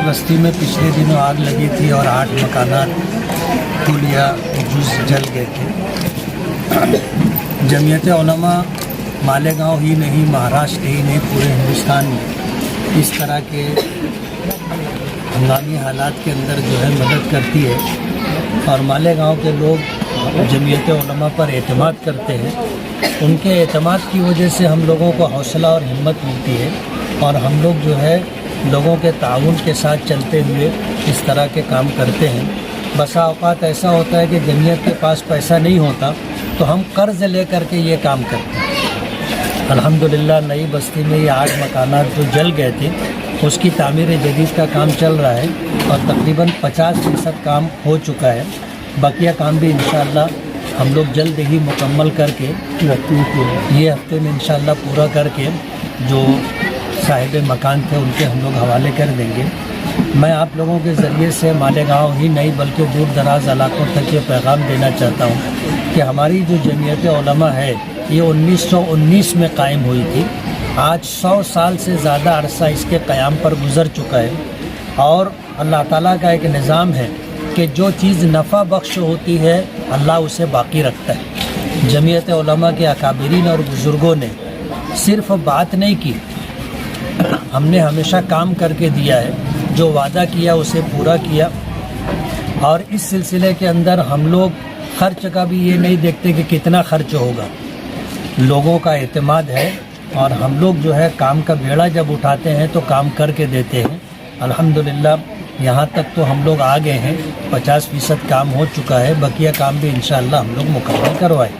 बस्ती में पिछले दिनों आग लगी थी और 8 मकानात कुल या जुज़ जल गए थे। जमीयत उलमा मालेगांव ही नहीं, महाराष्ट्र ही नहीं, पूरे हिंदुस्तान में इस तरह के हंगामी हालात के अंदर जो है मदद करती है और मालेगांव के लोग जमीयत उलमा पर एतमाद करते हैं। उनके एतमाद की वजह से हम लोगों को हौसला और हिम्मत मिलती है और हम लोग जो है लोगों के ताउन के साथ चलते हुए इस तरह के काम करते हैं। बसा औक़ात ऐसा होता है कि जमीयत के पास पैसा नहीं होता तो हम कर्ज़ ले करके ये काम करते हैं। अल्हम्दुलिल्लाह नई बस्ती में ये 8 मकानात जो जल गए थे उसकी तामीर जदीद का काम चल रहा है और तकरीबन 50% काम हो चुका है। बकिया काम भी इंशाअल्लाह हम लोग जल्द ही मुकम्मल करके ये हफ्ते में इंशाअल्लाह पूरा करके जो साहिब मकान थे उनके हम लोग हवाले कर देंगे। मैं आप लोगों के ज़रिए से मालेगांव ही नहीं बल्कि दूर दराज इलाकों तक ये पैगाम देना चाहता हूँ कि हमारी जो जमीयत उलमा है ये 1919 में कायम हुई थी। आज 100 साल से ज़्यादा अरसा इसके क़याम पर गुज़र चुका है और अल्लाह ताला का एक निज़ाम है कि जो चीज़ नफ़ा बख्श होती है अल्लाह उसे बाकी रखता है। जमीयत उलमा के अकाबिरीन और बुज़ुर्गों ने सिर्फ़ बात नहीं की, हमने हमेशा काम करके दिया है, जो वादा किया उसे पूरा किया। और इस सिलसिले के अंदर हम लोग खर्च का भी ये नहीं देखते कि कितना खर्च होगा, लोगों का एतमाद है और हम लोग जो है काम का बेड़ा जब उठाते हैं तो काम करके देते हैं। अल्हम्दुलिल्लाह यहाँ तक तो हम लोग आ गए हैं, 50% काम हो चुका है, बकिया काम भी इंशाअल्लाह हम लोग मुकम्मल करवाएं।